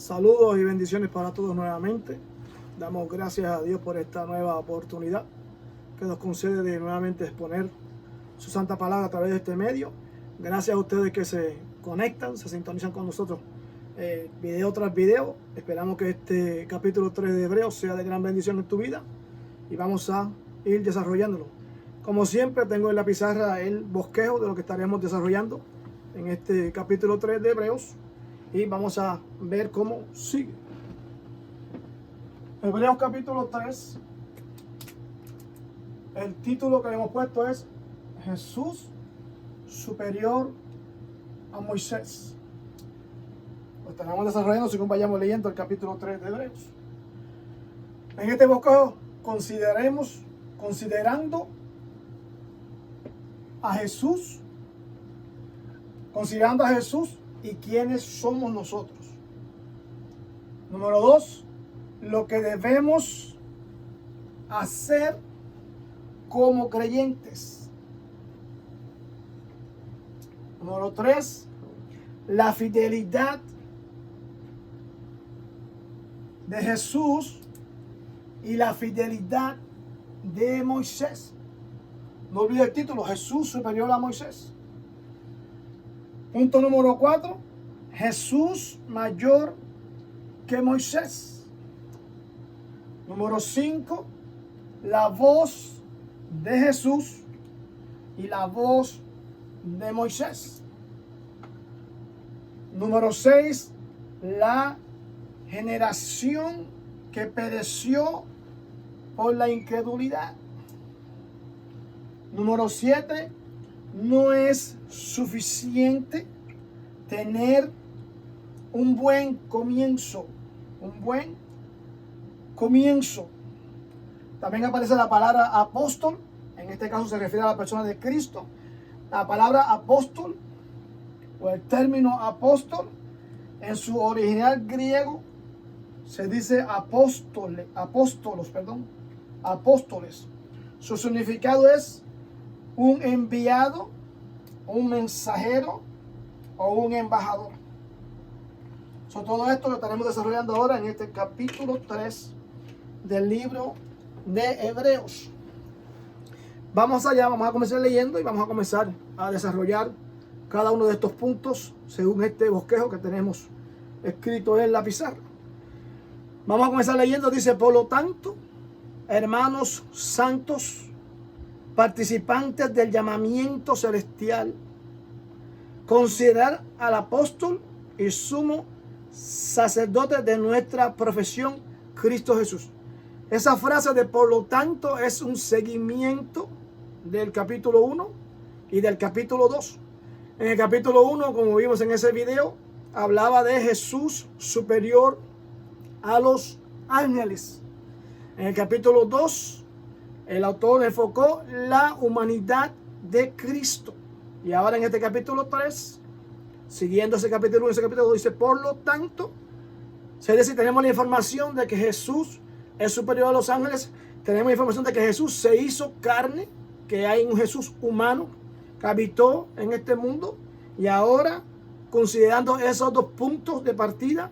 Saludos y bendiciones para todos nuevamente. Damos gracias a Dios por esta nueva oportunidad que nos concede de nuevamente exponer su santa palabra a través de este medio. Gracias a ustedes que se conectan, se sintonizan con nosotros video tras video. Esperamos que este capítulo 3 de Hebreos sea de gran bendición en tu vida y vamos a ir desarrollándolo. Como siempre, tengo en la pizarra el bosquejo de lo que estaremos desarrollando en este capítulo 3 de Hebreos y vamos a ver cómo sigue. Hebreos capítulo 3, el título que le hemos puesto es Jesús superior a Moisés. Lo estaremos desarrollando según vayamos leyendo el capítulo 3 de Hebreos. En este bosquejo considerando a Jesús, y quiénes somos nosotros. Número 2, lo que debemos hacer como creyentes. Número 3, la fidelidad de Jesús y la fidelidad de Moisés. No olvide el título, Jesús superior a Moisés. Punto número 4, Jesús mayor que Moisés. Número 5, la voz de Jesús y la voz de Moisés. Número 6, la generación que pereció por la incredulidad. Número 7, no es suficiente tener un buen comienzo. También aparece la palabra apóstol. En este caso se refiere a la persona de Cristo. La palabra apóstol o el término apóstol en su original griego se dice apóstoles. Su significado es un enviado, un mensajero o un embajador. Todo esto lo estaremos desarrollando ahora en este capítulo 3 del libro de Hebreos. Vamos allá, vamos a comenzar leyendo y vamos a comenzar a desarrollar cada uno de estos puntos según este bosquejo que tenemos escrito en la pizarra. Vamos a comenzar leyendo, dice: por lo tanto, hermanos santos, participantes del llamamiento celestial, considerar al apóstol y sumo sacerdote de nuestra profesión, Cristo Jesús. Esa frase de por lo tanto es un seguimiento del capítulo 1 y del capítulo 2. En el capítulo 1, como vimos en ese video, hablaba de Jesús superior a los ángeles. En el capítulo 2, el autor enfocó la humanidad de Cristo. Y ahora en este capítulo 3, siguiendo ese capítulo 1, ese capítulo 2, dice: por lo tanto, es decir, tenemos la información de que Jesús es superior a los ángeles. Tenemos información de que Jesús se hizo carne, que hay un Jesús humano que habitó en este mundo. Y ahora, considerando esos dos puntos de partida,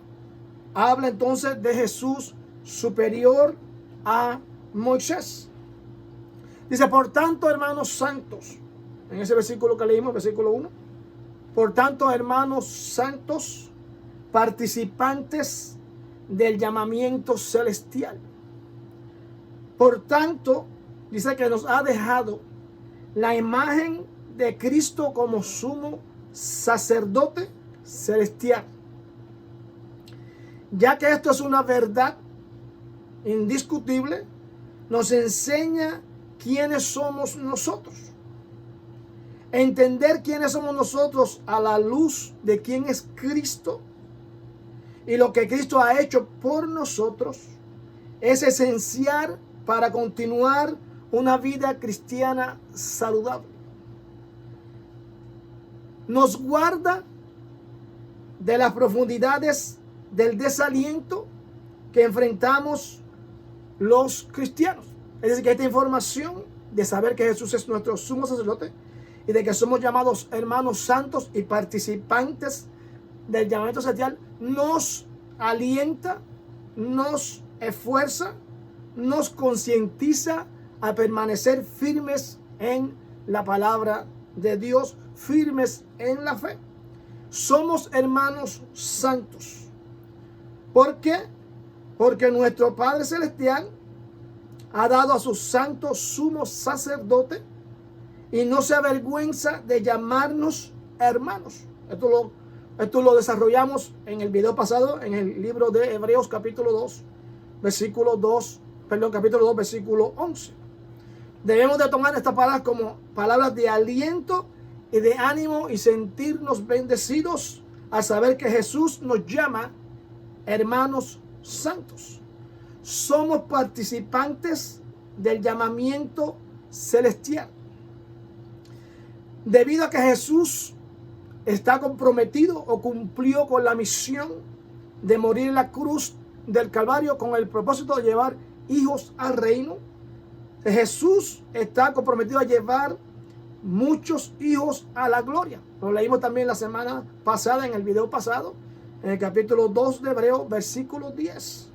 habla entonces de Jesús superior a Moisés. Dice: por tanto, hermanos santos, en ese versículo que leímos, versículo 1, por tanto, hermanos santos, participantes del llamamiento celestial. Por tanto, dice que nos ha dejado la imagen de Cristo como sumo sacerdote celestial. Ya que esto es una verdad indiscutible, nos enseña quiénes somos nosotros. Entender quiénes somos nosotros a la luz de quién es Cristo y lo que Cristo ha hecho por nosotros es esencial para continuar una vida cristiana saludable. Nos guarda de las profundidades del desaliento que enfrentamos los cristianos. Es decir, que esta información de saber que Jesús es nuestro sumo sacerdote y de que somos llamados hermanos santos y participantes del llamamiento celestial nos alienta, nos esfuerza, nos concientiza a permanecer firmes en la palabra de Dios, firmes en la fe. Somos hermanos santos. ¿Por qué? Porque nuestro Padre Celestial ha dado a su santo sumo sacerdote y no se avergüenza de llamarnos hermanos. Esto lo desarrollamos en el video pasado, en el libro de Hebreos capítulo 2, capítulo 2, versículo 11. Debemos de tomar estas palabras como palabras de aliento y de ánimo y sentirnos bendecidos al saber que Jesús nos llama hermanos santos. Somos participantes del llamamiento celestial. Debido a que Jesús está comprometido o cumplió con la misión de morir en la cruz del Calvario con el propósito de llevar hijos al reino, Jesús está comprometido a llevar muchos hijos a la gloria. Lo leímos también la semana pasada, en el video pasado, en el capítulo 2 de Hebreos, versículo 10.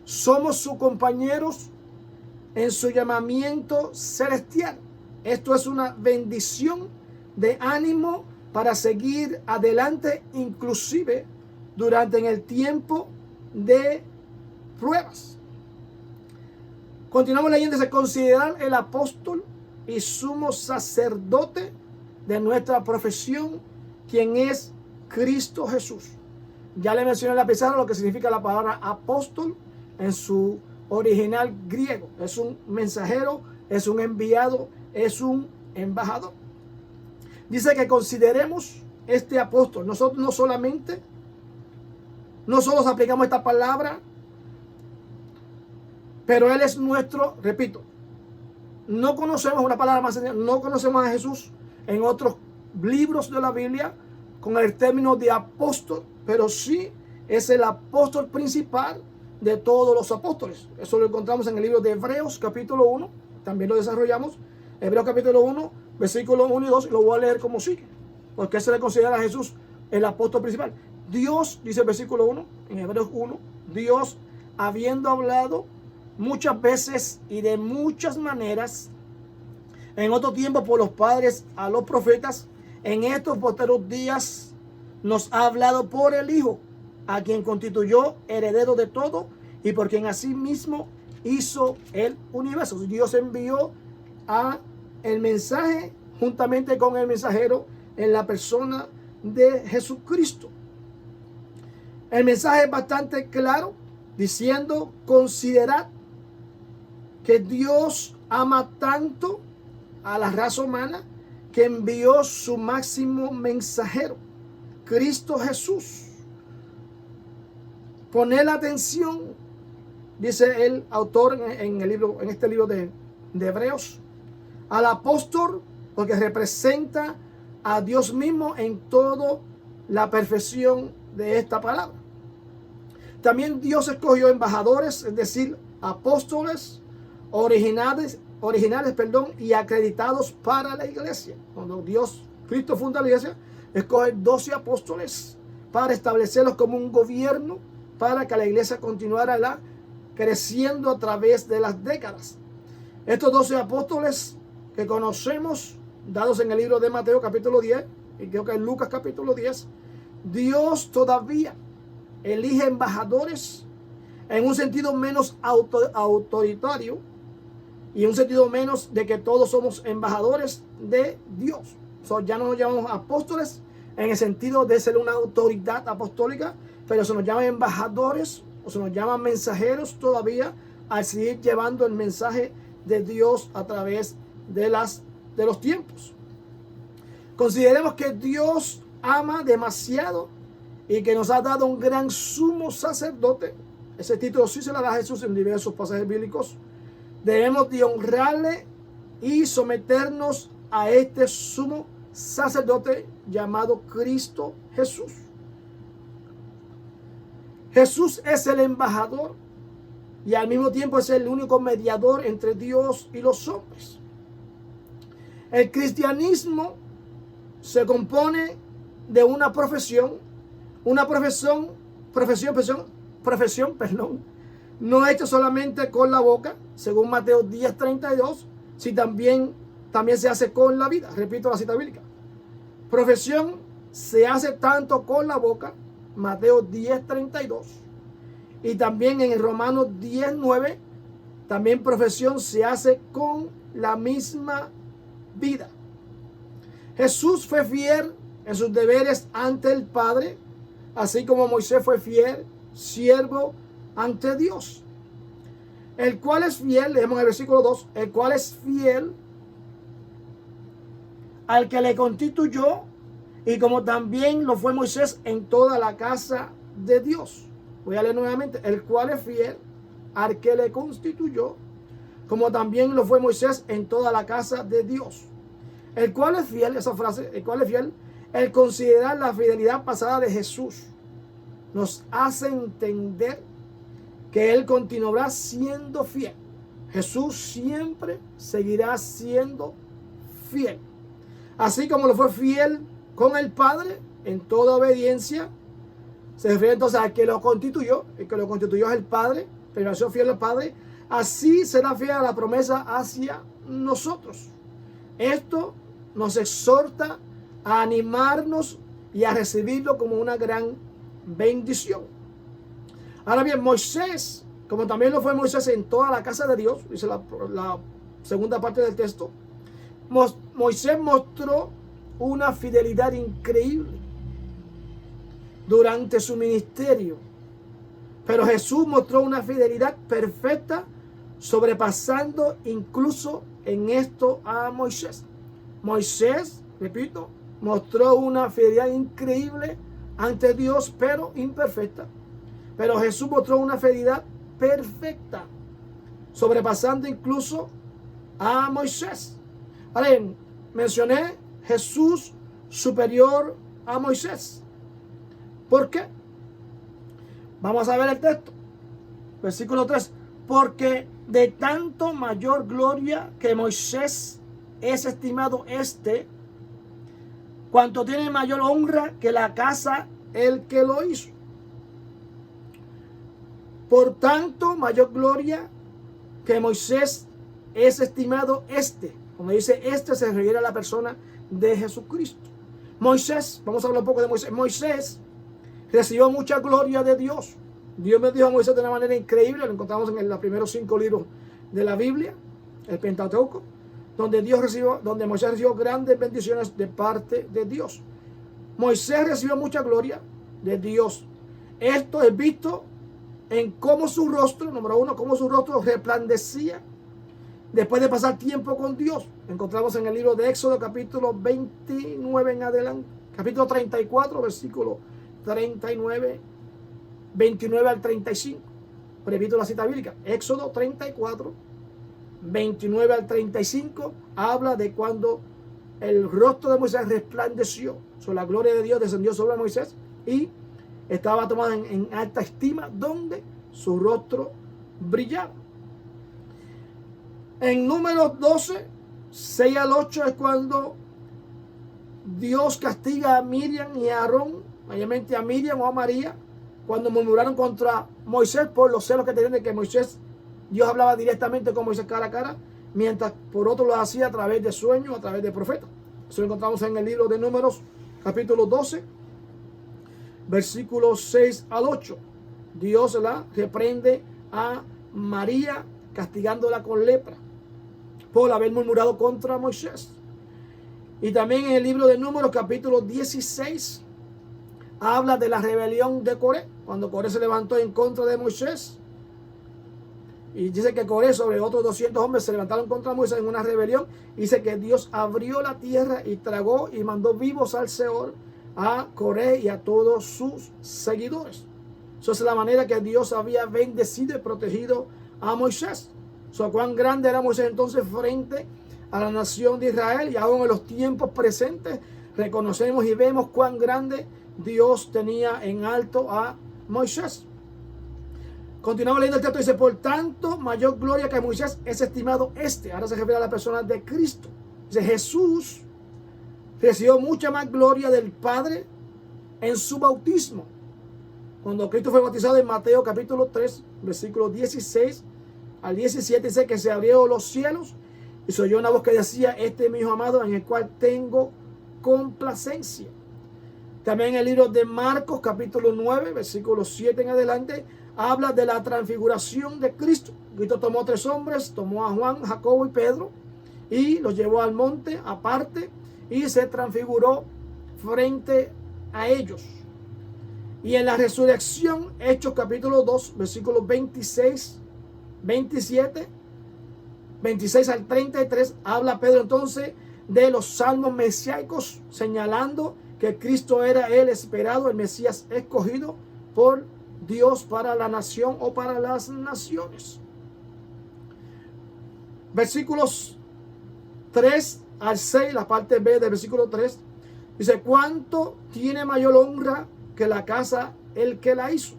Somos sus compañeros en su llamamiento celestial. Esto es una bendición de ánimo para seguir adelante, inclusive durante el tiempo de pruebas. Continuamos leyendo. Se considerar el apóstol y sumo sacerdote de nuestra profesión, quien es Cristo Jesús. Ya le mencioné en la pizarra lo que significa la palabra apóstol en su original griego. Es un mensajero, es un enviado, es un embajador. Dice que consideremos este apóstol. Nosotros no solo aplicamos esta palabra, pero él es nuestro, repito, no conocemos una palabra más sencilla, no conocemos a Jesús en otros libros de la Biblia con el término de apóstol, pero sí es el apóstol principal de todos los apóstoles. Eso lo encontramos en el libro de Hebreos capítulo 1, también lo desarrollamos. Hebreos capítulo 1, versículos 1 y 2, y lo voy a leer como sigue, porque se le considera a Jesús el apóstol principal. Dios, dice el versículo 1, en Hebreos 1, Dios, habiendo hablado muchas veces y de muchas maneras en otro tiempo por los padres a los profetas, en estos posteros días nos ha hablado por el Hijo, a quien constituyó heredero de todo y por quien asimismo hizo el universo. Dios envió a el mensaje juntamente con el mensajero en la persona de Jesucristo. El mensaje es bastante claro, diciendo: considerad que Dios ama tanto a la raza humana que envió su máximo mensajero, Cristo Jesús. Poned atención, dice el autor en este libro de Hebreos, al apóstol, porque representa a Dios mismo en toda la perfección de esta palabra. También Dios escogió embajadores, es decir, apóstoles originales, y acreditados para la iglesia. Cuando Cristo funda la iglesia, escoge 12 apóstoles para establecerlos como un gobierno para que la iglesia continuara creciendo a través de las décadas. Estos 12 apóstoles que conocemos, dados en el libro de Mateo capítulo 10, y creo que en Lucas capítulo 10, Dios todavía elige embajadores en un sentido menos autoritario y en un sentido menos de que todos somos embajadores de Dios. Ya no nos llamamos apóstoles en el sentido de ser una autoridad apostólica, pero se nos llama embajadores o se nos llama mensajeros todavía al seguir llevando el mensaje de Dios a través de los tiempos. Consideremos que Dios ama demasiado y que nos ha dado un gran sumo sacerdote. Ese título sí se le da a Jesús en diversos pasajes bíblicos. Debemos de honrarle y someternos a este sumo sacerdote llamado Cristo Jesús. Jesús es el embajador y al mismo tiempo es el único mediador entre Dios y los hombres. El cristianismo se compone de una profesión profesión, perdón, no hecha solamente con la boca, según Mateo 10:32, si también se hace con la vida. Repito la cita bíblica. Profesión se hace tanto con la boca, Mateo 10:32, y también en Romanos 10:9, también profesión se hace con la misma vida. Jesús fue fiel en sus deberes ante el Padre, así como Moisés fue fiel siervo ante Dios. El cual es fiel, leemos en el versículo 2, el cual es fiel al que le constituyó, y como también lo fue Moisés en toda la casa de Dios. Voy a leer nuevamente, el cual es fiel al que le constituyó, como también lo fue Moisés en toda la casa de Dios. El cual es fiel, esa frase, el cual es fiel, el considerar la fidelidad pasada de Jesús nos hace entender que Él continuará siendo fiel. Jesús siempre seguirá siendo fiel. Así como lo fue fiel con el Padre en toda obediencia, se refiere entonces al que lo constituyó. El que lo constituyó es el Padre, permaneció fiel al Padre. Así será fiel a la promesa hacia nosotros. Esto nos exhorta a animarnos y a recibirlo como una gran bendición. Ahora bien, Moisés, como también lo fue Moisés en toda la casa de Dios, dice la segunda parte del texto, Moisés mostró una fidelidad increíble durante su ministerio, pero Jesús mostró una fidelidad perfecta, sobrepasando incluso en esto a Moisés. Moisés, repito, mostró una fidelidad increíble ante Dios, pero imperfecta. Pero Jesús mostró una fidelidad perfecta, sobrepasando incluso a Moisés. Ahora bien, mencioné Jesús superior a Moisés. ¿Por qué? Vamos a ver el texto. Versículo 3. Porque de tanto mayor gloria que Moisés es estimado cuanto tiene mayor honra que la casa el que lo hizo. Por tanto, mayor gloria que Moisés es estimado Cuando dice se refiere a la persona de Jesucristo. Moisés, vamos a hablar un poco de Moisés. Moisés recibió mucha gloria de Dios. Dios me dijo a Moisés de una manera increíble. Lo encontramos en los primeros 5 libros de la Biblia, el Pentateuco, donde Moisés recibió grandes bendiciones de parte de Dios. Moisés recibió mucha gloria de Dios. Esto es visto en cómo su rostro, número 1, cómo su rostro resplandecía después de pasar tiempo con Dios. Encontramos en el libro de Éxodo, capítulo 29 en adelante, capítulo 34, versículo 39, 29 al 35. Repito la cita bíblica. Éxodo 34, 29 al 35, habla de cuando el rostro de Moisés resplandeció. La gloria de Dios descendió sobre Moisés y estaba tomado en alta estima, donde su rostro brillaba. En Números 12, 6 al 8 es cuando Dios castiga a Miriam y a Aarón, mayormente a Miriam o a María, cuando murmuraron contra Moisés por los celos que tenían de que Dios hablaba directamente con Moisés cara a cara, mientras por otro lo hacía a través de sueños, a través de profetas. Eso lo encontramos en el libro de Números, capítulo 12, versículos 6 al 8. Dios la reprende a María, castigándola con lepra por haber murmurado contra Moisés. Y también en el libro de Números, capítulo 16, habla de la rebelión de Coré, cuando Coré se levantó en contra de Moisés. Y dice que Coré sobre otros 200 hombres se levantaron contra Moisés en una rebelión. Dice que Dios abrió la tierra y tragó y mandó vivos al Seol a Coré y a todos sus seguidores. Esa es la manera que Dios había bendecido y protegido a Moisés. Cuán grande era Moisés entonces frente a la nación de Israel, y aún en los tiempos presentes reconocemos y vemos cuán grande Dios tenía en alto a Moisés. Continuamos leyendo el texto. Dice: por tanto, mayor gloria que Moisés es estimado Ahora se refiere a la persona de Cristo. Dice: Jesús recibió mucha más gloria del Padre en su bautismo, Cuando Cristo fue bautizado en Mateo capítulo 3, versículos 16 al 17, dice que se abrieron los cielos y se oyó una voz que decía: este es mi hijo amado en el cual tengo complacencia. También el libro de Marcos capítulo 9, versículos 7 en adelante, habla de la transfiguración de Cristo. Cristo tomó 3 hombres, tomó a Juan, Jacobo y Pedro y los llevó al monte aparte y se transfiguró frente a ellos. Y en la resurrección, Hechos capítulo 2, versículos 26, 27, 26 al 33, habla Pedro entonces de los salmos mesiánicos, señalando que Cristo era el esperado, el Mesías escogido por Dios para la nación o para las naciones. Versículos 3 al 6, la parte B del versículo 3, dice: ¿cuánto tiene mayor honra que la casa el que la hizo?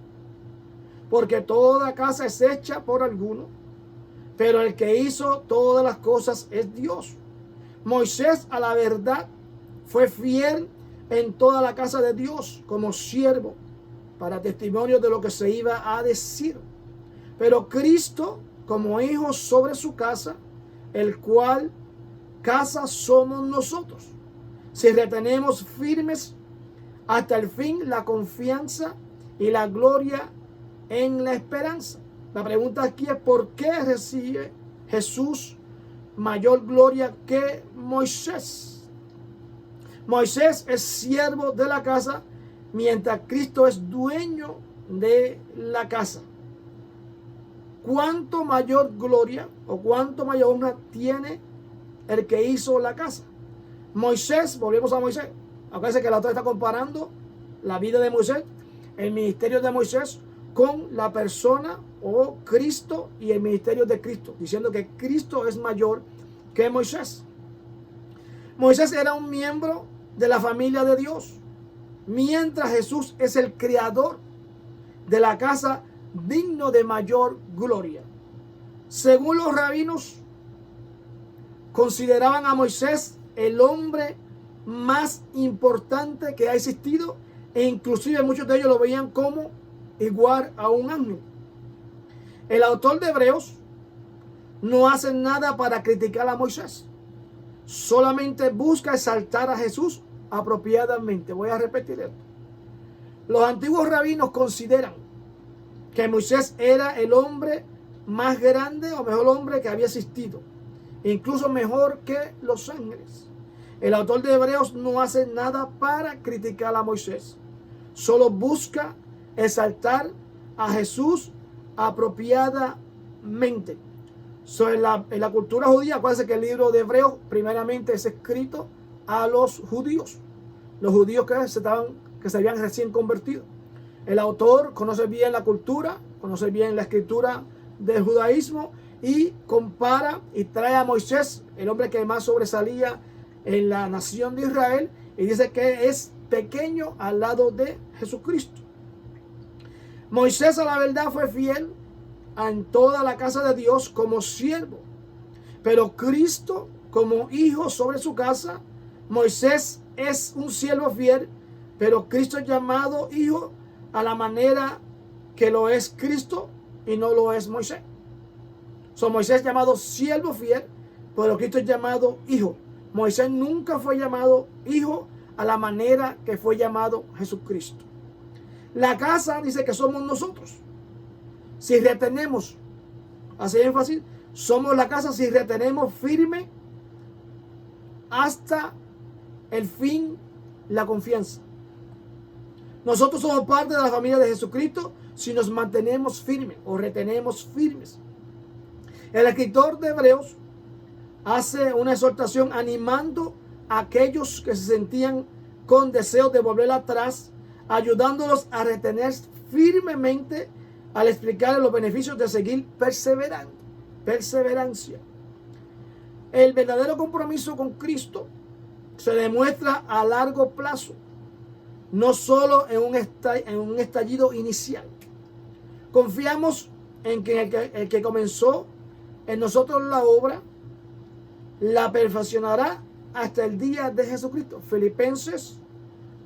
Porque toda casa es hecha por alguno, pero el que hizo todas las cosas es Dios. Moisés, a la verdad, fue fiel en toda la casa de Dios como siervo, para testimonio de lo que se iba a decir. Pero Cristo como hijo sobre su casa, el cual casa somos nosotros, si retenemos firmes hasta el fin la confianza y la gloria en la esperanza. La pregunta aquí es: ¿por qué recibe Jesús mayor gloria que Moisés? Moisés es siervo de la casa, mientras Cristo es dueño de la casa. ¿Cuánto mayor gloria o cuánto mayor honra tiene el que hizo la casa? Moisés, volvemos a Moisés. Acuérdense que la autor está comparando la vida de Moisés, el ministerio de Moisés, con la persona o Cristo y el ministerio de Cristo, diciendo que Cristo es mayor que Moisés. Moisés era un miembro de la familia de Dios, mientras Jesús es el creador de la casa, digno de mayor gloria. Según los rabinos, consideraban a Moisés el hombre más importante que ha existido, e inclusive muchos de ellos lo veían como igual a un ángel. El autor de Hebreos no hace nada para criticar a Moisés, solamente busca exaltar a Jesús apropiadamente. Voy a repetir esto. Los antiguos rabinos consideran que Moisés era el hombre más grande o mejor hombre que había existido, incluso mejor que los ángeles. El autor de Hebreos no hace nada para criticar a Moisés, solo busca exaltar a Jesús apropiadamente. En la cultura judía, acuérdense que el libro de Hebreos primeramente es escrito a los judíos que se habían recién convertido. El autor conoce bien la cultura, conoce bien la escritura del judaísmo y compara y trae a Moisés, el hombre que más sobresalía en la nación de Israel, y dice que es pequeño al lado de Jesucristo. Moisés, a la verdad, fue fiel en toda la casa de Dios como siervo, pero Cristo como hijo sobre su casa. Moisés es un siervo fiel, pero Cristo es llamado hijo a la manera que lo es Cristo y no lo es Moisés. Moisés es llamado siervo fiel, pero Cristo es llamado hijo. Moisés nunca fue llamado hijo a la manera que fue llamado Jesucristo. La casa dice que somos nosotros. Si retenemos, hace énfasis, somos la casa si retenemos firme hasta el fin la confianza. Nosotros somos parte de la familia de Jesucristo si nos mantenemos firmes o retenemos firmes. El escritor de Hebreos hace una exhortación animando a aquellos que se sentían con deseo de volver atrás, ayudándolos a retener firmemente al explicar los beneficios de seguir perseverando. Perseverancia. El verdadero compromiso con Cristo se demuestra a largo plazo, no solo en un estallido inicial. Confiamos en que el que comenzó en nosotros la obra la perfeccionará hasta el día de Jesucristo. Filipenses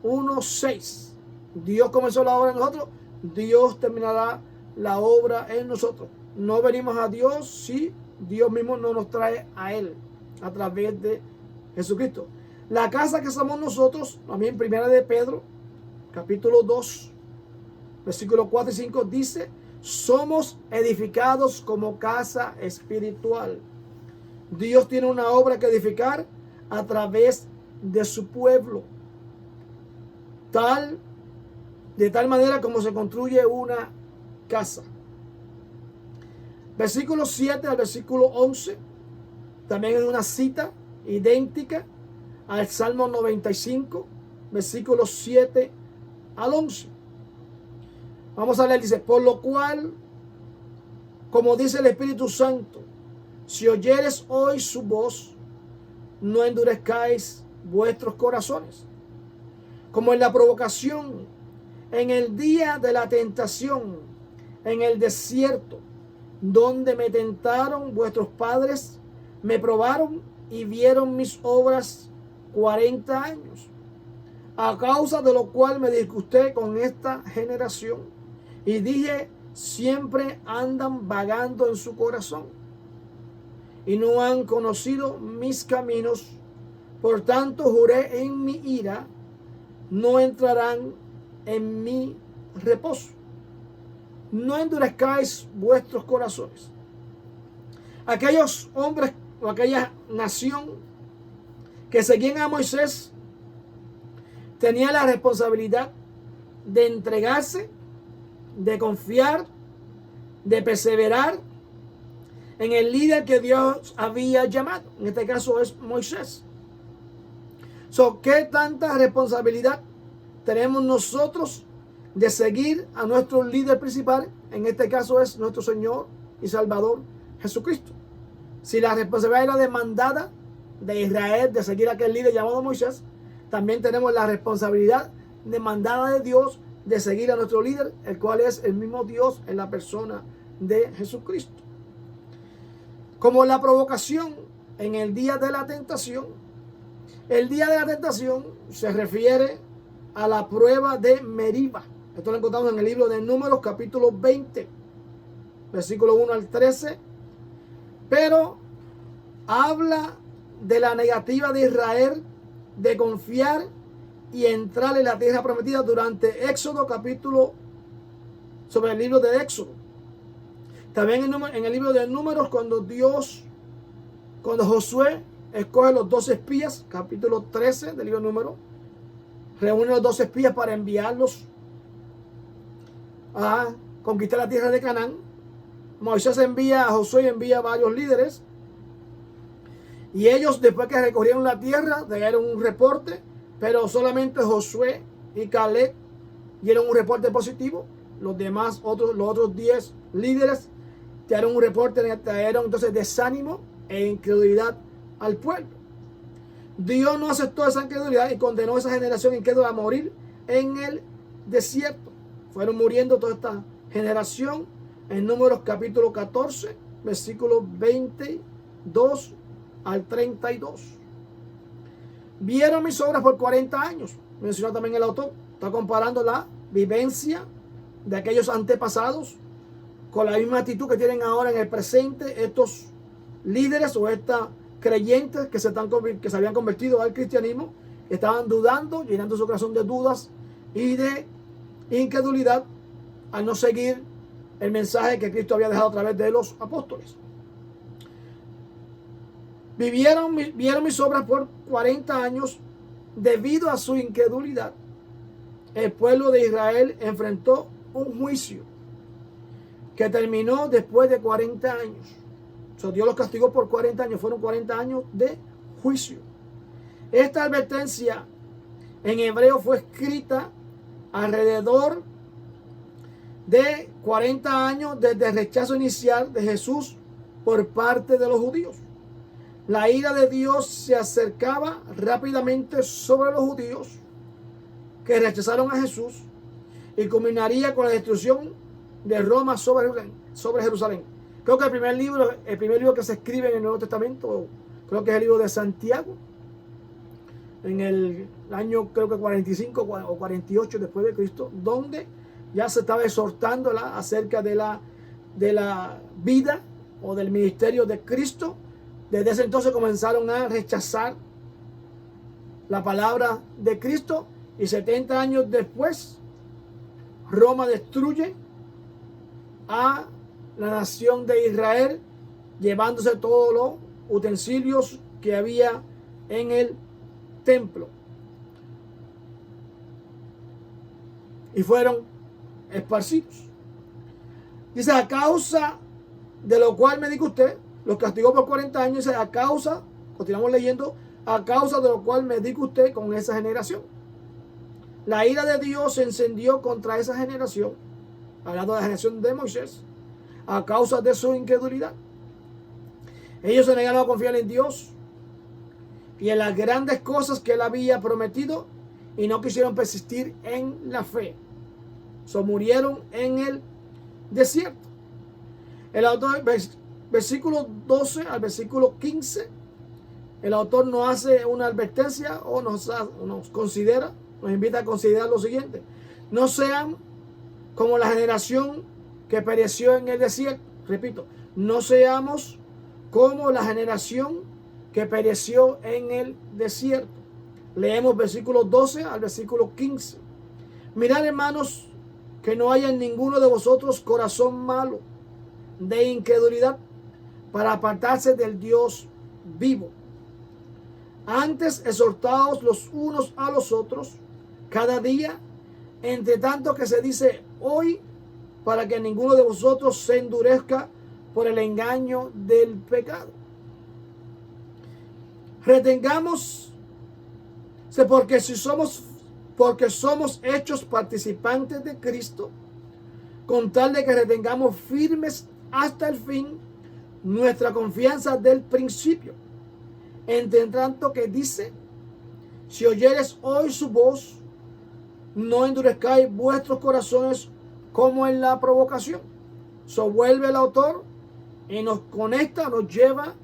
1:6. Dios comenzó la obra en nosotros, Dios terminará la obra en nosotros. No venimos a Dios si Dios mismo no nos trae a Él a través de Jesucristo. La casa que somos nosotros, también primera de Pedro, capítulo 2, versículos 4 y 5, dice: somos edificados como casa espiritual. Dios tiene una obra que edificar a través de su pueblo. De tal manera como se construye una casa. Versículo 7 al versículo 11, también es una cita idéntica al Salmo 95, versículos 7 al 11. Vamos a leer, dice: por lo cual, como dice el Espíritu Santo, si oyeres hoy su voz, no endurezcáis vuestros corazones, como en la provocación, en el día de la tentación, en el desierto, donde me tentaron vuestros padres, me probaron y vieron mis obras 40 años, a causa de lo cual me disgusté con esta generación y dije: siempre andan vagando en su corazón y no han conocido mis caminos. Por tanto juré en mi ira: no entrarán en mi reposo. No endurezcáis vuestros corazones. Aquellos hombres o aquella nación que seguían a Moisés tenía la responsabilidad de entregarse, de confiar, de perseverar en el líder que Dios había llamado. En este caso es Moisés. ¿Qué tanta responsabilidad tenemos nosotros de seguir a nuestro líder principal? En este caso es nuestro Señor y Salvador Jesucristo. Si la responsabilidad era demandada de Israel de seguir a aquel líder llamado Moisés, también tenemos la responsabilidad demandada de Dios de seguir a nuestro líder, el cual es el mismo Dios en la persona de Jesucristo. Como la provocación en el día de la tentación. El día de la tentación se refiere a la prueba de Meriba. Esto lo encontramos en el libro de Números, capítulo 20, versículo 1 al 13. Pero habla de la negativa de Israel de confiar y entrar en la tierra prometida durante Éxodo, capítulo sobre el libro de Éxodo. También en el libro de Números, cuando Josué escoge los 12 espías, capítulo 13 del libro de Números, reúne los 12 espías para enviarlos a conquistar la tierra de Canaán. Moisés envía a Josué y envía a varios líderes. Y ellos, después que recorrieron la tierra, dieron un reporte, pero solamente Josué y Caleb dieron un reporte positivo. Los otros 10 líderes dieron un reporte, trajeron entonces desánimo e incredulidad al pueblo. Dios no aceptó esa incredulidad y condenó a esa generación incrédula a morir en el desierto. Fueron muriendo toda esta generación en Números capítulo 14, versículos 22 al 32. Vieron mis obras por 40 años. Mencionó también el autor. Está comparando la vivencia de aquellos antepasados con la misma actitud que tienen ahora en el presente estos líderes o estas creyentes que se habían convertido al cristianismo, que estaban dudando, llenando su corazón de dudas y de incredulidad al no seguir el mensaje que Cristo había dejado a través de los apóstoles. Vieron mis obras por 40 años. Debido a su incredulidad, el pueblo de Israel enfrentó un juicio que terminó después de 40 años. Dios los castigó por 40 años. Fueron 40 años de juicio. Esta advertencia en hebreo fue escrita alrededor de 40 años desde el rechazo inicial de Jesús por parte de los judíos. La ira de Dios se acercaba rápidamente sobre los judíos que rechazaron a Jesús y culminaría con la destrucción de Roma sobre Jerusalén. Creo que el primer libro que se escribe en el Nuevo Testamento, creo que es el libro de Santiago, en el año creo que 45 o 48 después de Cristo, donde ya se estaba exhortándola acerca de la vida o del ministerio de Cristo. Desde ese entonces comenzaron a rechazar la palabra de Cristo, y 70 años después Roma destruye a la nación de Israel, llevándose todos los utensilios que había en el templo, y fueron esparcidos. Dice, a causa de lo cual me dijo usted, los castigó por 40 años. Dice, a causa, continuamos leyendo, a causa de lo cual me dijo usted con esa generación. La ira de Dios se encendió contra esa generación, hablando de la generación de Moisés, a causa de su incredulidad. Ellos se negaron a confiar en Dios y en las grandes cosas que Él había prometido, y no quisieron persistir en la fe. Murieron en el desierto. El autor, versículo 12 al versículo 15, el autor nos hace una advertencia, o nos invita a considerar lo siguiente: no sean como la generación que pereció en el desierto. Repito, no seamos como la generación que pereció en el desierto. Leemos versículo 12 al versículo 15. Mirad, hermanos, que no haya en ninguno de vosotros corazón malo de incredulidad para apartarse del Dios vivo. Antes exhortaos los unos a los otros cada día, entre tanto que se dice hoy, para que ninguno de vosotros se endurezca por el engaño del pecado. Retengamos, porque somos hechos participantes de Cristo, con tal de que retengamos firmes hasta el fin nuestra confianza del principio. Entre tanto que dice, si oyeres hoy su voz, no endurezcáis vuestros corazones como en la provocación. Vuelve el autor y nos conecta, nos lleva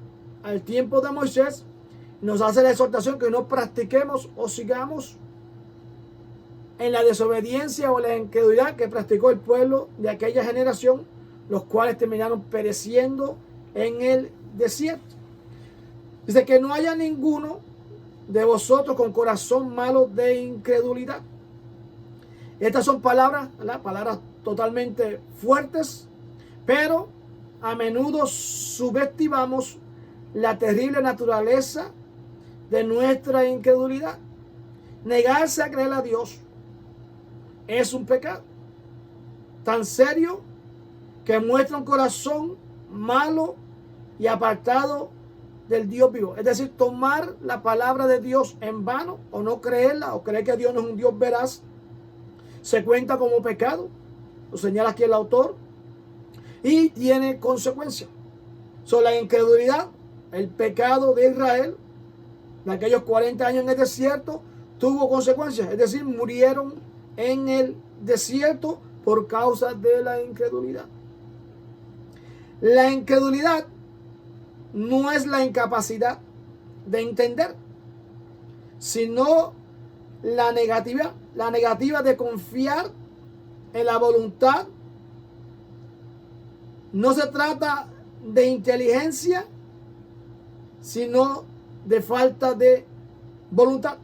al tiempo de Moisés, nos hace la exhortación que no practiquemos o sigamos en la desobediencia o la incredulidad que practicó el pueblo de aquella generación, los cuales terminaron pereciendo en el desierto. Dice que no haya ninguno de vosotros con corazón malo de incredulidad. Estas son palabras, ¿verdad? Palabras totalmente fuertes, pero a menudo subestimamos la terrible naturaleza de nuestra incredulidad. Negarse a creer a Dios es un pecado tan serio que muestra un corazón malo y apartado del Dios vivo. Es decir, tomar la palabra de Dios en vano, o no creerla, o creer que Dios no es un Dios veraz, se cuenta como pecado. Lo señala aquí el autor, y tiene consecuencias. La incredulidad, el pecado de Israel de aquellos 40 años en el desierto, tuvo consecuencias. Es decir, murieron en el desierto por causa de la incredulidad. La incredulidad no es la incapacidad de entender, sino la negativa de confiar en la voluntad. No se trata de inteligencia, sino de falta de voluntad.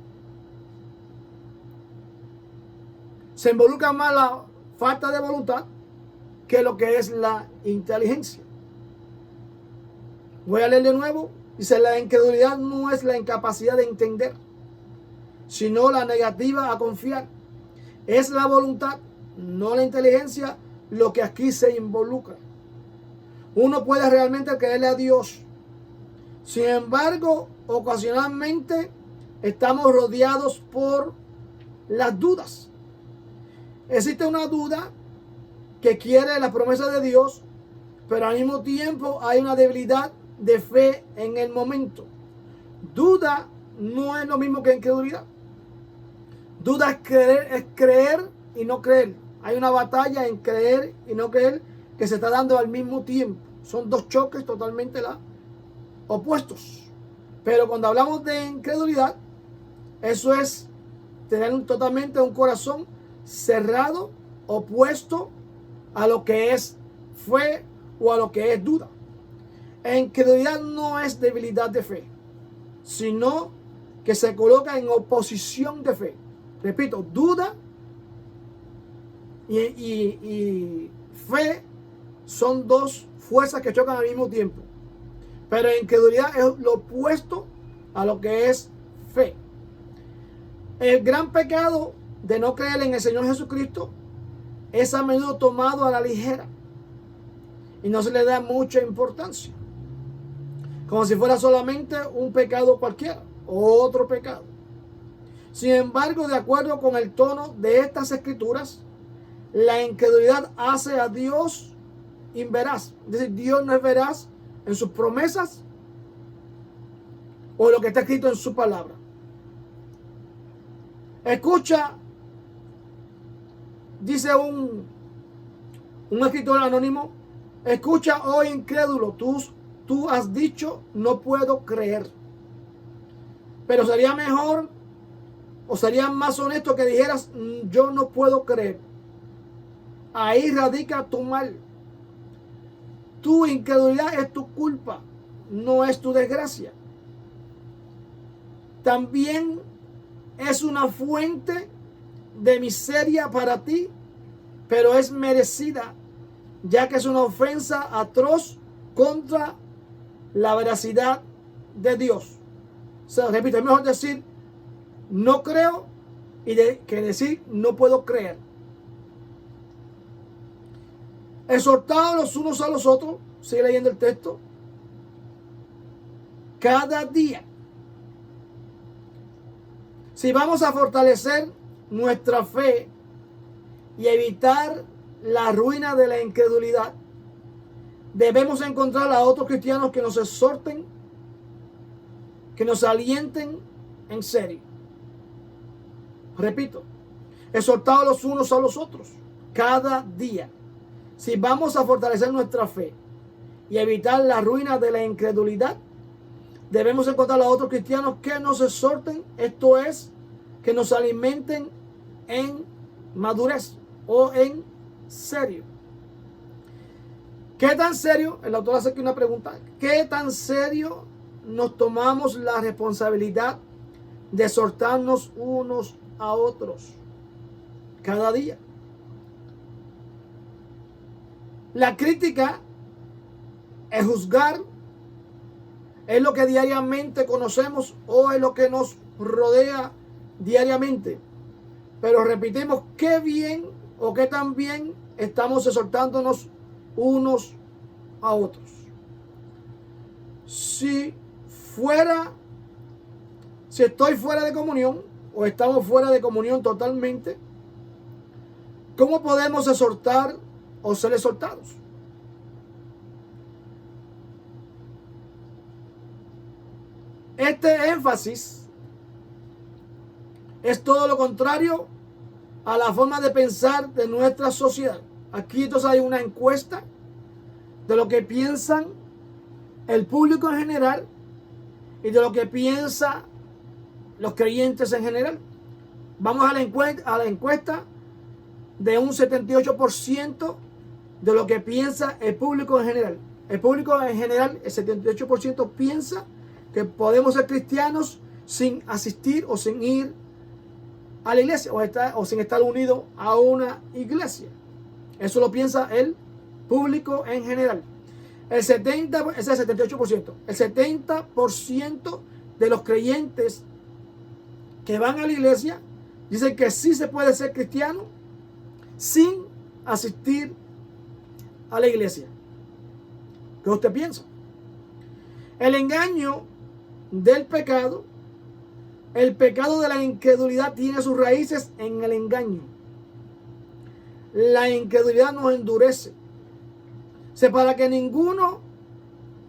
Se involucra más la falta de voluntad que lo que es la inteligencia. Voy a leer de nuevo. Dice, la incredulidad no es la incapacidad de entender, sino la negativa a confiar. Es la voluntad, no la inteligencia, lo que aquí se involucra. Uno puede realmente creerle a Dios. Sin embargo, ocasionalmente estamos rodeados por las dudas. Existe una duda que quiere la promesa de Dios, pero al mismo tiempo hay una debilidad de fe en el momento. Duda no es lo mismo que incredulidad. Duda es creer y no creer. Hay una batalla en creer y no creer que se está dando al mismo tiempo. Son dos choques totalmente opuestos. Pero cuando hablamos de incredulidad, eso es tener totalmente un corazón cerrado opuesto a lo que es fe o a lo que es duda. Incredulidad no es debilidad de fe, sino que se coloca en oposición de fe. Repito, duda y fe son dos fuerzas que chocan al mismo tiempo. Pero incredulidad es lo opuesto a lo que es fe. El gran pecado de no creer en el Señor Jesucristo es a menudo tomado a la ligera y no se le da mucha importancia, como si fuera solamente un pecado cualquiera o otro pecado. Sin embargo, de acuerdo con el tono de estas escrituras, la incredulidad hace a Dios inveraz. Es decir, Dios no es veraz en sus promesas o lo que está escrito en su palabra. Escucha, dice un escritor anónimo, escucha, oh incrédulo, tú has dicho, no puedo creer. Pero sería mejor o sería más honesto que dijeras, yo no puedo creer. Ahí radica tu mal. Tu incredulidad es tu culpa, no es tu desgracia. También es una fuente de miseria para ti, pero es merecida, ya que es una ofensa atroz contra la veracidad de Dios. O sea, repito, es mejor decir no creo que decir no puedo creer. Exhortados los unos a los otros, sigue leyendo el texto, cada día. Si vamos a fortalecer nuestra fe y evitar la ruina de la incredulidad, debemos encontrar a otros cristianos que nos exhorten, que nos alienten en serio. Repito, exhortados los unos a los otros, cada día. Si vamos a fortalecer nuestra fe y evitar la ruina de la incredulidad, debemos encontrar a otros cristianos que nos exhorten, esto es, que nos alimenten en madurez o en serio. ¿Qué tan serio? El autor hace aquí una pregunta. ¿Qué tan serio nos tomamos la responsabilidad de exhortarnos unos a otros cada día? La crítica, el juzgar, es lo que diariamente conocemos o es lo que nos rodea diariamente. Pero repetimos, qué bien o qué tan bien estamos exhortándonos unos a otros. Si estoy fuera de comunión o estamos fuera de comunión totalmente, ¿cómo podemos exhortar o ser exhortados? Este énfasis es todo lo contrario a la forma de pensar de nuestra sociedad. Aquí entonces hay una encuesta de lo que piensan el público en general y de lo que piensan los creyentes en general. Vamos a la encuesta de un 78% de lo que piensa el público en general. El público en general, el 78% piensa que podemos ser cristianos sin asistir o sin ir a la iglesia o sin estar unido a una iglesia. Eso lo piensa el público en general. Ese es el 78%. El 70% de los creyentes que van a la iglesia dicen que sí se puede ser cristiano sin asistir a la iglesia. ¿Qué usted piensa? El engaño del pecado, el pecado de la incredulidad tiene sus raíces en el engaño. La incredulidad nos endurece. O sea, para que ninguno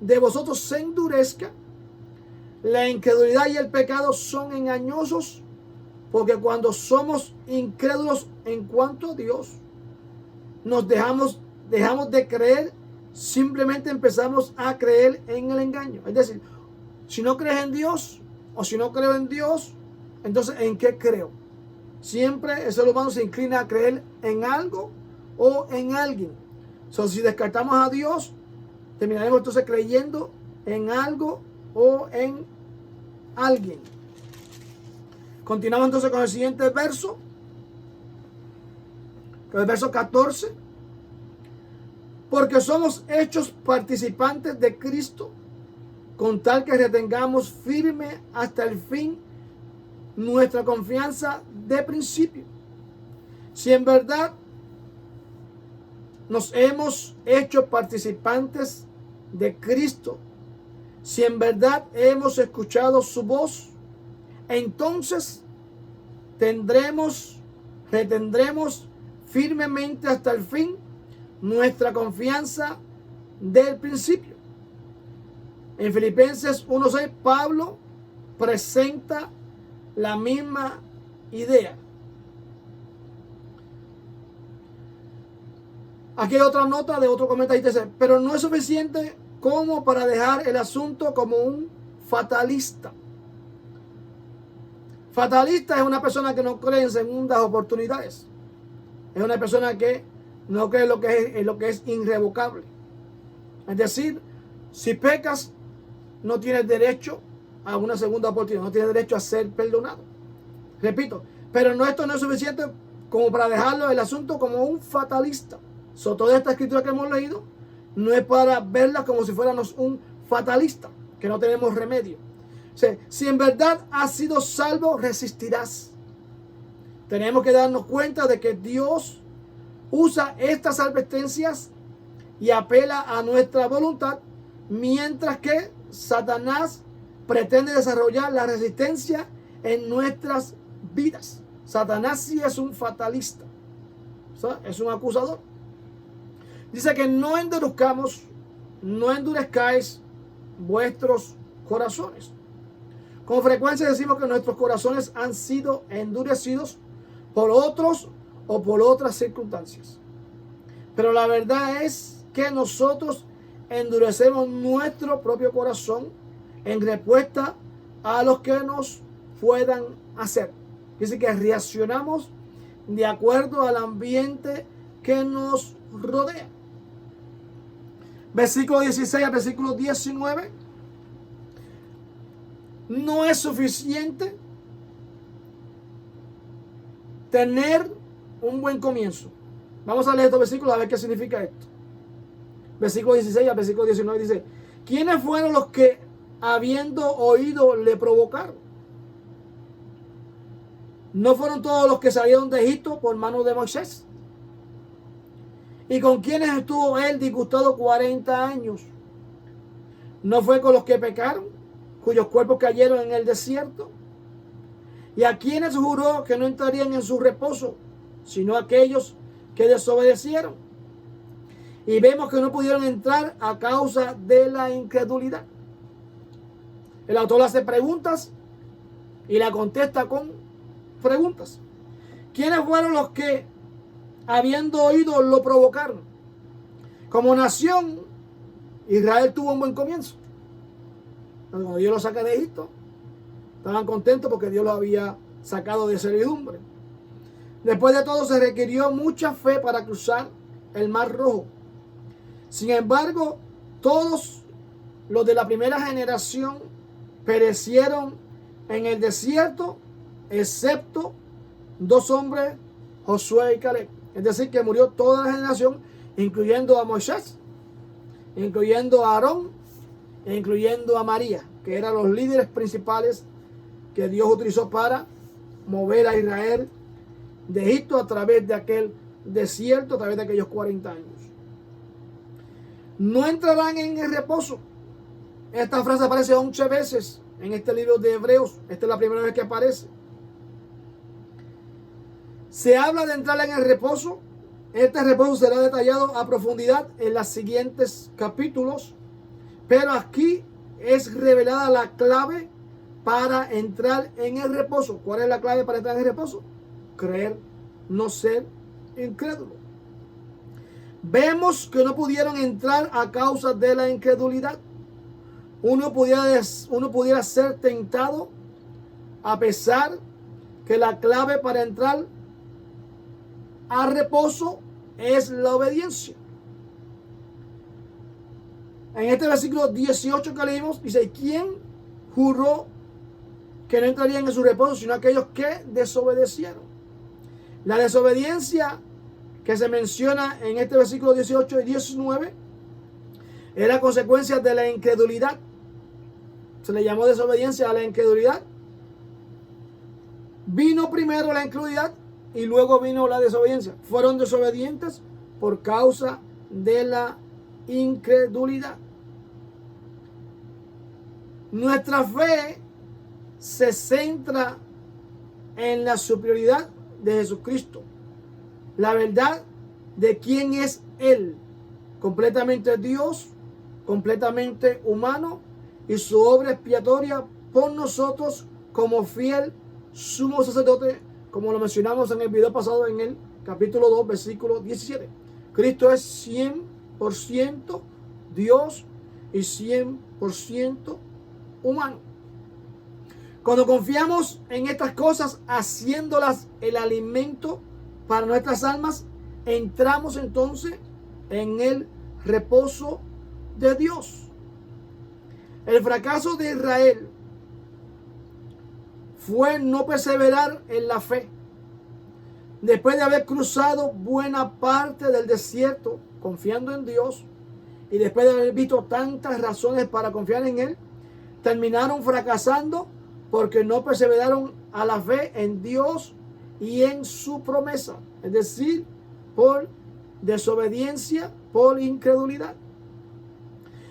de vosotros se endurezca, la incredulidad y el pecado son engañosos, porque cuando somos incrédulos en cuanto a Dios, nos dejamos de creer, simplemente empezamos a creer en el engaño. Es decir, si no crees en Dios o si no creo en Dios, entonces ¿en qué creo? Siempre el ser humano se inclina a creer en algo o en alguien. Si descartamos a Dios, terminaremos entonces creyendo en algo o en alguien. Continuamos entonces con el siguiente verso, con el verso 14. Porque somos hechos participantes de Cristo, con tal que retengamos firme hasta el fin nuestra confianza de principio. Si en verdad nos hemos hecho participantes de Cristo, si en verdad hemos escuchado su voz, entonces retendremos firmemente hasta el fin nuestra confianza del principio. En Filipenses 1:6, Pablo presenta la misma idea. Aquí hay otra nota de otro comentarista, dice, pero no es suficiente como para dejar el asunto como un fatalista. Fatalista es una persona que no cree en segundas oportunidades. Es una persona que no cree en lo que es irrevocable. Es decir, si pecas, no tienes derecho a una segunda oportunidad, no tienes derecho a ser perdonado. Repito, pero esto no es suficiente como para dejarlo el asunto como un fatalista. Toda esta escritura que hemos leído no es para verla como si fuéramos un fatalista, que no tenemos remedio. Si en verdad has sido salvo, resistirás. Tenemos que darnos cuenta de que Dios usa estas advertencias y apela a nuestra voluntad, mientras que Satanás pretende desarrollar la resistencia en nuestras vidas. Satanás sí es un fatalista, es un acusador. Dice que no endurezcáis vuestros corazones. Con frecuencia decimos que nuestros corazones han sido endurecidos por otros o por otras circunstancias. Pero la verdad es que nosotros endurecemos nuestro propio corazón en respuesta a los que nos puedan hacer. Dice que reaccionamos de acuerdo al ambiente que nos rodea. Versículo 16 al versículo 19. No es suficiente tener un buen comienzo. Vamos a leer estos versículos a ver qué significa esto. Versículo 16 al versículo 19 dice: ¿quiénes fueron los que habiendo oído le provocaron? ¿No fueron todos los que salieron de Egipto por mano de Moisés? ¿Y con quienes estuvo él disgustado 40 años? ¿No fue con los que pecaron, cuyos cuerpos cayeron en el desierto? ¿Y a quienes juró que no entrarían en su reposo, sino aquellos que desobedecieron? Y vemos que no pudieron entrar a causa de la incredulidad. El autor hace preguntas y la contesta con preguntas. ¿Quiénes fueron los que, habiendo oído, lo provocaron? Como nación, Israel tuvo un buen comienzo. Cuando Dios lo saca de Egipto, estaban contentos porque Dios lo había sacado de servidumbre. Después de todo, se requirió mucha fe para cruzar el Mar Rojo. Sin embargo, todos los de la primera generación perecieron en el desierto, excepto 2 hombres, Josué y Caleb. Es decir, que murió toda la generación, incluyendo a Moisés, incluyendo a Aarón e incluyendo a María, que eran los líderes principales que Dios utilizó para mover a Israel de Egipto a través de aquel desierto, a través de aquellos 40 años. No entrarán en el reposo. Esta frase aparece 11 veces en este libro de Hebreos. Esta es la primera vez que aparece. Se habla de entrar en el reposo. Este reposo será detallado a profundidad en los siguientes capítulos. Pero aquí es revelada la clave para entrar en el reposo. ¿Cuál es la clave para entrar en el reposo? Creer, no ser incrédulo. Vemos que no pudieron entrar a causa de la incredulidad. Uno pudiera ser tentado a pensar que la clave para entrar al reposo es la obediencia. En este versículo 18 que leímos, dice: ¿quién juró que no entrarían en su reposo sino aquellos que desobedecieron? La desobediencia que se menciona en este versículo 18 y 19 era consecuencia de la incredulidad. Se le llamó desobediencia a la incredulidad. Vino primero la incredulidad y luego vino la desobediencia. Fueron desobedientes por causa de la incredulidad. Nuestra fe se centra en la superioridad de Jesucristo, la verdad de quién es Él, completamente Dios, completamente humano, y su obra expiatoria por nosotros como fiel sumo sacerdote, como lo mencionamos en el video pasado en el capítulo 2, versículo 17. Cristo es 100% Dios y 100% humano. Cuando confiamos en estas cosas, haciéndolas el alimento para nuestras almas, entramos entonces en el reposo de Dios. El fracaso de Israel fue no perseverar en la fe. Después de haber cruzado buena parte del desierto confiando en Dios, y después de haber visto tantas razones para confiar en Él, terminaron fracasando porque no perseveraron a la fe en Dios y en su promesa. Es decir, por desobediencia, por incredulidad.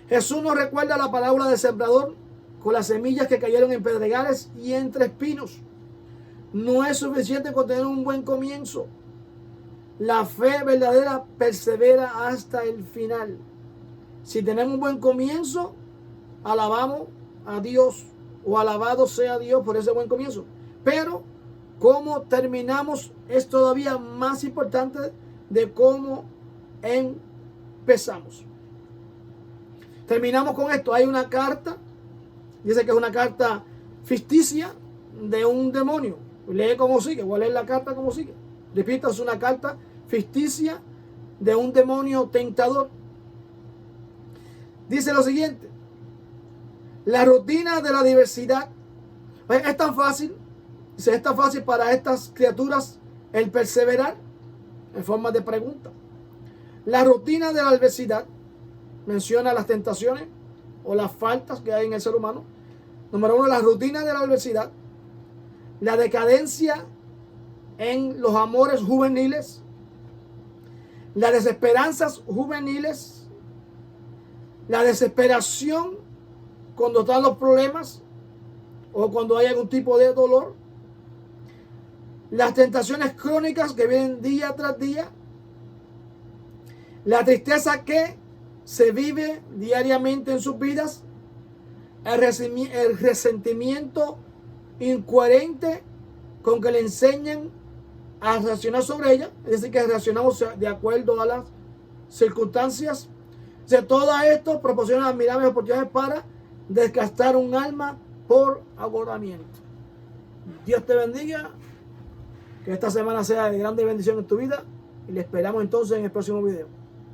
Jesús nos recuerda la parábola del sembrador con las semillas que cayeron en pedregales y entre espinos. No es suficiente con tener un buen comienzo. La fe verdadera persevera hasta el final. Si tenemos un buen comienzo, alabamos a Dios, o alabado sea Dios por ese buen comienzo. Pero cómo terminamos es todavía más importante de cómo empezamos. Terminamos con esto. Hay una carta, dice que es una carta ficticia de un demonio. Lee como sigue, voy a leer la carta como sigue. Repito, es una carta ficticia de un demonio tentador. Dice lo siguiente: la rutina de la diversidad es tan fácil, es tan fácil para estas criaturas el perseverar, en forma de pregunta. La rutina de la adversidad menciona las tentaciones o las faltas que hay en el ser humano. Número 1, la rutina de la adversidad, la decadencia en los amores juveniles, las desesperanzas juveniles, la desesperación cuando están los problemas o cuando hay algún tipo de dolor, las tentaciones crónicas que vienen día tras día, la tristeza que se vive diariamente en sus vidas, el resentimiento incoherente con que le enseñan a reaccionar sobre ella, es decir, que reaccionamos de acuerdo a las circunstancias. O sea, todo esto proporciona admirables oportunidades para desgastar un alma por agotamiento. Dios te bendiga, que esta semana sea de grande bendición en tu vida, y le esperamos entonces en el próximo video.